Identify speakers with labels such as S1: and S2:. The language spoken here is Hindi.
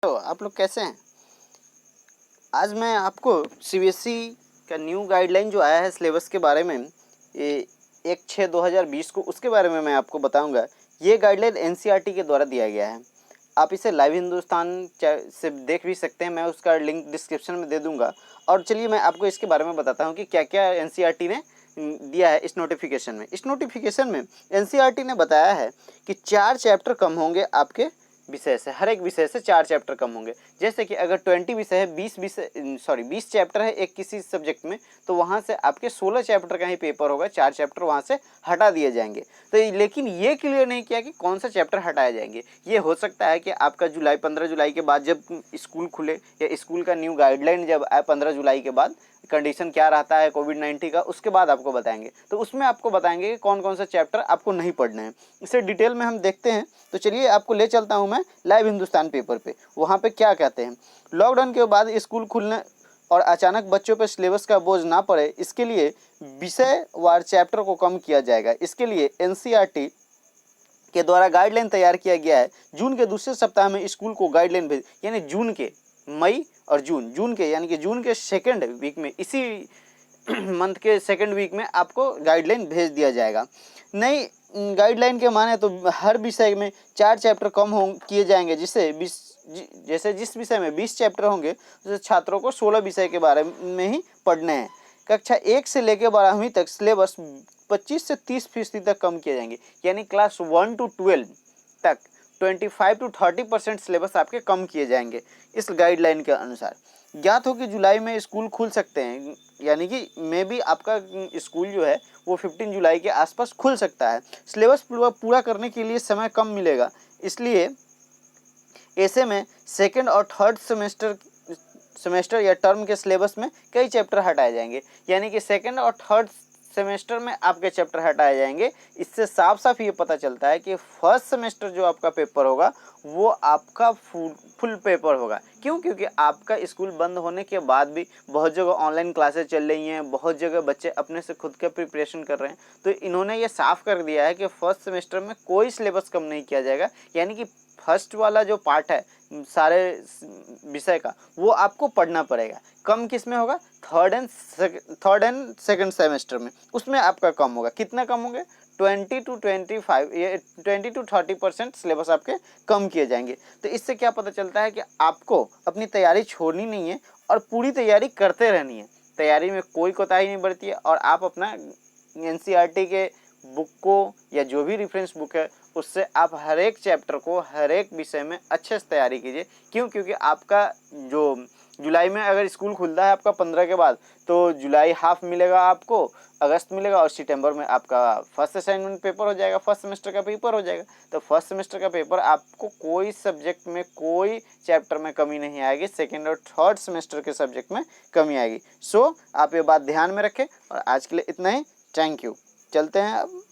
S1: तो आप लोग कैसे हैं? आज मैं आपको सीबीएसई का न्यू गाइडलाइन जो आया है सिलेबस के बारे में, ये 1/6/2020 को, उसके बारे में मैं आपको बताऊंगा। ये गाइडलाइन एनसीईआरटी के द्वारा दिया गया है। आप इसे लाइव हिंदुस्तान से देख भी सकते हैं, मैं उसका लिंक डिस्क्रिप्शन में दे दूंगा। और चलिए मैं आपको इसके बारे में बताता हूँ कि क्या क्या एनसीईआरटी ने दिया है इस नोटिफिकेशन में। इस नोटिफिकेशन में एनसीईआरटी ने बताया है कि 4 चैप्टर कम होंगे आपके विषय से, हर एक विषय से 4 चैप्टर कम होंगे। जैसे कि अगर 20 विषय है, 20 चैप्टर है एक किसी सब्जेक्ट में, तो वहाँ से आपके 16 चैप्टर का ही पेपर होगा, 4 चैप्टर वहाँ से हटा दिए जाएंगे। तो लेकिन ये क्लियर नहीं किया कि कौन सा चैप्टर हटाए जाएंगे। ये हो सकता है कि आपका 15 जुलाई के बाद जब स्कूल खुले, या स्कूल का न्यू गाइडलाइन जब आए 15 जुलाई के बाद, कंडीशन क्या रहता है कोविड-19 का, उसके बाद आपको बताएंगे। तो उसमें आपको बताएंगे कि कौन कौन सा चैप्टर आपको नहीं पढ़ना है। इसे डिटेल में हम देखते हैं। तो चलिए आपको ले चलता हूं मैं लाइव हिंदुस्तान पेपर पे। वहाँ पे क्या कहते हैं। लॉकडाउन के बाद स्कूल खुलने और अचानक बच्चों पर सिलेबस का बोझ ना पड़े, इसके लिए विषय वार चैप्टर को कम किया जाएगा। इसके लिए एनसीईआरटी के द्वारा गाइडलाइन तैयार किया गया है। जून के दूसरे सप्ताह में स्कूल को गाइडलाइन भेज, यानी जून के, मई और जून के, यानी कि जून के सेकेंड वीक में, इसी मंथ के सेकेंड वीक में आपको गाइडलाइन भेज दिया जाएगा। नई गाइडलाइन के माने तो हर विषय में 4 चैप्टर कम किए जाएंगे, जैसे जिस विषय में 20 चैप्टर होंगे, तो छात्रों को 16 विषय के बारे में ही पढ़ने हैं। कक्षा 1 से लेकर 12वीं तक सिलेबस 25 से 30% तक कम किए जाएंगे, यानी क्लास 1 to 12 तक 25 to 30% सिलेबस आपके कम किए जाएंगे इस गाइडलाइन के अनुसार। ज्ञात हो कि जुलाई में स्कूल खुल सकते हैं, यानी कि मे भी आपका स्कूल जो है वो 15 जुलाई के आसपास खुल सकता है। सिलेबस पूरा करने के लिए समय कम मिलेगा, इसलिए ऐसे में सेकेंड और थर्ड सेमेस्टर या टर्म के सिलेबस में कई चैप्टर हटाए जाएंगे, यानी कि सेकेंड और थर्ड सेमेस्टर में आपके चैप्टर हटाए जाएंगे। इससे साफ साफ ये पता चलता है कि फर्स्ट सेमेस्टर जो आपका पेपर होगा वो आपका फुल पेपर होगा। क्यों? क्योंकि आपका स्कूल बंद होने के बाद भी बहुत जगह ऑनलाइन क्लासेस चल रही हैं, बहुत जगह बच्चे अपने से खुद का प्रिपरेशन कर रहे हैं। तो इन्होंने ये साफ कर दिया है कि फर्स्ट सेमेस्टर में कोई सिलेबस कम नहीं किया जाएगा, यानी कि फर्स्ट वाला जो पार्ट है सारे विषय का, वो आपको पढ़ना पड़ेगा। कम किस में होगा? थर्ड एंड सेकंड सेमेस्टर में, उसमें आपका कम होगा। कितना कम होंगे? 20 to 25 या 20 to 30% सिलेबस आपके कम किए जाएंगे। तो इससे क्या पता चलता है कि आपको अपनी तैयारी छोड़नी नहीं है और पूरी तैयारी करते रहनी है। तैयारी में कोई कोताही नहीं बरती है, और आप अपना एनसीईआरटी के बुक को या जो भी रेफरेंस बुक है उससे आप हर एक चैप्टर को, हर एक विषय में अच्छे से तैयारी कीजिए। क्यों? क्योंकि आपका जो जुलाई में अगर स्कूल खुलता है आपका 15 के बाद, तो जुलाई हाफ मिलेगा आपको, अगस्त मिलेगा, और सितंबर में आपका फर्स्ट असाइनमेंट पेपर हो जाएगा, फर्स्ट सेमेस्टर का पेपर हो जाएगा। तो फर्स्ट सेमेस्टर का पेपर आपको कोई सब्जेक्ट में, कोई चैप्टर में कमी नहीं आएगी, सेकेंड और थर्ड सेमेस्टर के सब्जेक्ट में कमी आएगी। सो आप ये बात ध्यान में रखें। और आज के लिए इतना ही। Thank you. चलते हैं अब